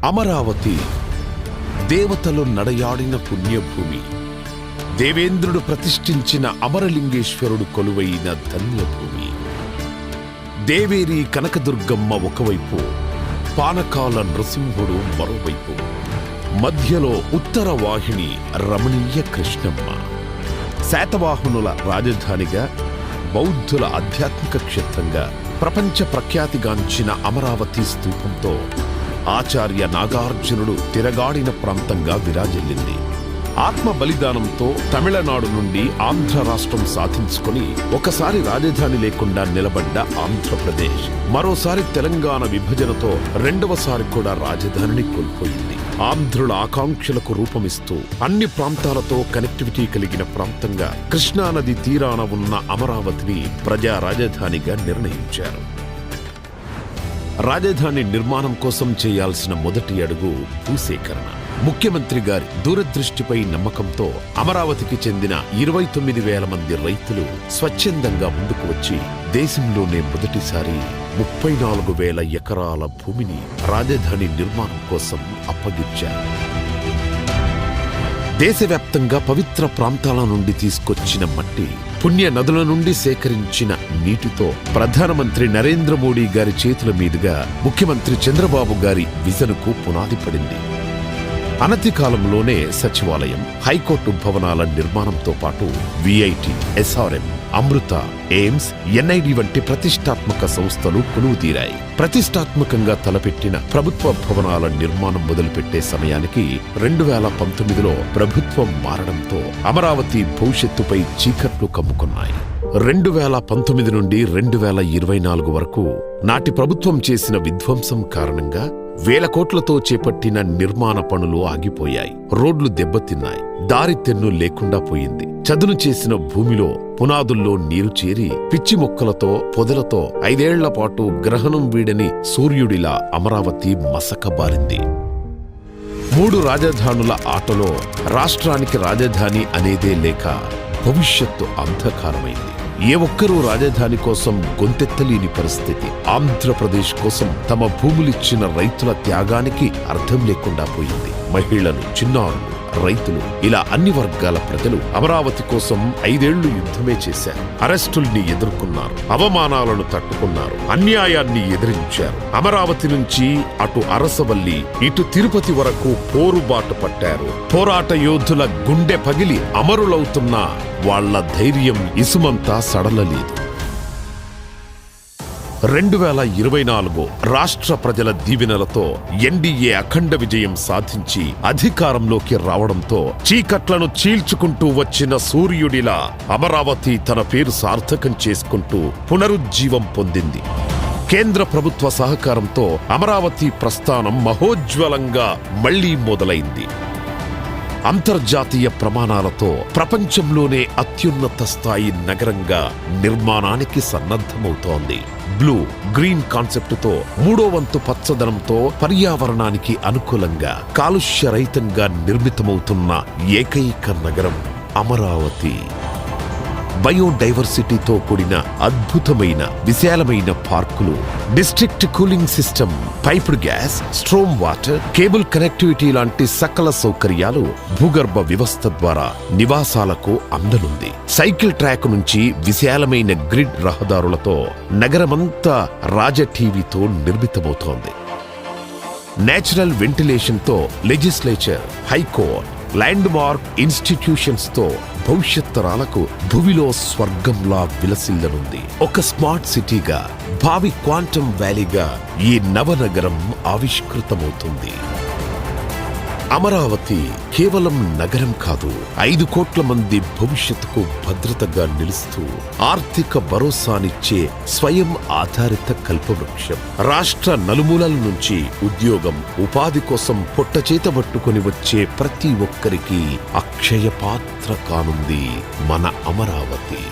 అమరావతి దేవతలు నడయాడిన పుణ్యభూమి. దేవేంద్రుడు ప్రతిష్ఠించిన అమరలింగేశ్వరుడు కొలువైన ధన్యభూమి. దేవేరి కనకదుర్గమ్మ ఒకవైపు, పానకాల నృసింహుడు మరోవైపు, మధ్యలో ఉత్తర వాహిని రమణీయ కృష్ణమ్మ. శాతవాహనుల రాజధానిగా, బౌద్ధుల ఆధ్యాత్మిక క్షేత్రంగా ప్రపంచ ప్రఖ్యాతిగాంచిన అమరావతి స్తూపంతో ఆచార్య నాగార్జునుడు తిరగాడిన ప్రాంతంగా విరాజిల్లింది. ఆత్మ బలిదానంతో తమిళనాడు నుండి ఆంధ్ర రాష్ట్రం సాధించుకుని ఒకసారి రాజధాని లేకుండా నిలబడ్డ ఆంధ్రప్రదేశ్ మరోసారి తెలంగాణ విభజనతో రెండవసారి కూడా రాజధానిని కోల్పోయింది. ఆంధ్రుల ఆకాంక్షలకు రూపమిస్తూ అన్ని ప్రాంతాలతో కనెక్టివిటీ కలిగిన ప్రాంతంగా కృష్ణానది తీరాన ఉన్న అమరావతిని ప్రజా రాజధానిగా నిర్ణయించారు. రాజధాని నిర్మాణం కోసం చేయాల్సిన మొదటి అడుగు భూసేకరణ. ముఖ్యమంత్రి గారి దూరదృష్టిపై నమ్మకంతో అమరావతికి చెందిన 29,000 మంది రైతులు స్వచ్ఛందంగా ముందుకు వచ్చి దేశంలోనే మొదటిసారి 34,000 ఎకరాల భూమిని రాజధాని నిర్మాణం కోసం అప్పగించారు. దేశవ్యాప్తంగా పవిత్ర ప్రాంతాల నుండి తీసుకొచ్చిన మట్టి, పుణ్య నదుల నుండి సేకరించిన నీటితో ప్రధానమంత్రి నరేంద్ర మోడీ గారి చేతుల మీదుగా ముఖ్యమంత్రి చంద్రబాబు గారి విజన్కు పునాది పడింది. అనతి కాలంలోనే సచివాలయం, హైకోర్టు భవనాల నిర్మాణంతో పాటు విఐటి, ఎస్ఆర్ఎం, అమృత, ఎయిమ్స్, ఎన్ఐడి వంటి ప్రతిష్టాత్మక సంస్థలు కొలువుదీరాయి. ప్రతిష్టాత్మకంగా తలపెట్టిన ప్రభుత్వ భవనాల నిర్మాణం మొదలుపెట్టే సమయానికి 2019లో ప్రభుత్వం మారడంతో అమరావతి భవిష్యత్తుపై చీకట్లు కమ్ముకున్నాయి. 2019 నుండి 2024 వరకు నాటి ప్రభుత్వం చేసిన విధ్వంసం కారణంగా వేల కోట్లతో చేపట్టిన నిర్మాణ పనులు ఆగిపోయాయి. రోడ్లు దెబ్బతిన్నాయి. దారి తెన్ను లేకుండా పోయింది. చదును చేసిన భూమిలో పునాదుల్లో నీరు చేరి పిచ్చి మొక్కలతో, పొదలతో 5 ఏళ్ల పాటు గ్రహణం వీడని సూర్యుడిలా అమరావతి మసకబారింది. 3 రాజధానుల ఆటలో రాష్ట్రానికి రాజధాని అనేదే లేక భవిష్యత్తు అంధకారమైంది. ఏ ఒక్కరూ రాజధాని కోసం గొంతెత్తలేని పరిస్థితి. ఆంధ్రప్రదేశ్ కోసం తమ భూములిచ్చిన రైతుల త్యాగానికి అర్థం లేకుండా పోయింది. మహిళలు, చిన్నారులు, రైతులు, ఇలా అన్ని వర్గాల ప్రజలు అమరావతి కోసం 5 ఏళ్లు యుద్ధమే చేశారు. అరెస్టుల్ని ఎదుర్కొన్నారు, అవమానాలను తట్టుకున్నారు, అన్యాయాన్ని ఎదిరించారు. అమరావతి నుంచి అటు అరసవల్లి, ఇటు తిరుపతి వరకు పోరుబాటు పట్టారు. పోరాట యోధుల గుండె పగిలి అమరులవుతున్న వాళ్ల ధైర్యం ఇసుమంతా సడలలేదు. 2024 రాష్ట్ర ప్రజల దీవెనలతో ఎన్డీఏ అఖండ విజయం సాధించి అధికారంలోకి రావడంతో చీకట్లను చీల్చుకుంటూ వచ్చిన సూర్యుడిలా అమరావతి తన పేరు సార్థకం చేసుకుంటూ పునరుజ్జీవం పొందింది. కేంద్ర ప్రభుత్వ సహకారంతో అమరావతి ప్రస్థానం మహోజ్వలంగా మళ్లీ మొదలైంది. అంతర్జాతీయ ప్రమాణాలతో ప్రపంచంలోనే అత్యున్నత స్థాయి నగరంగా నిర్మాణానికి సన్నద్ధమవుతోంది. బ్లూ గ్రీన్ కాన్సెప్టుతో 3వ వంతు పచ్చదనంతో పర్యావరణానికి అనుకూలంగా కాలుష్యరహితంగా నిర్మితమవుతున్న ఏకైక నగరం అమరావతి. బయోడైవర్సిటీతో కూడిన అద్భుతమైన విశాలమైన పార్కులు, district cooling system, piped gas, storm water, cable connectivity లాంటి సకల సౌకర్యాలు భూగర్భ వ్యవస్థ ద్వారా నివాసాలకు అందనుంది. సైకిల్ ట్రాక్ నుంచి విశాలమైన గ్రిడ్ రహదారులతో నగరమంతా రాజటీవీతో నిర్మితమవుతోంది. నేచురల్ వెంటిలేషన్తో legislature, high court, landmark institutions తో భవిష్యత్ తరాలకు భూమిలో స్వర్గంలా విలసిల్లనుంది. ఒక స్మార్ట్ సిటీగా, భావి క్వాంటమ్ వ్యాలీగా ఈ నవనగరం ఆవిష్కృతమవుతుంది. అమరావతి కేవలం నగరం కాదు, 5 కోట్ల మంది భవిష్యత్తుకు భద్రతగా నిలుస్తూ ఆర్థిక భరోసానిచ్చే స్వయం ఆధారిత కల్పవృక్షం. రాష్ట్ర నలుమూలల నుంచి ఉద్యోగం, ఉపాధి కోసం పొట్టచేతబట్టుకుని వచ్చే ప్రతి ఒక్కరికి అక్షయ పాత్ర కానుంది మన అమరావతి.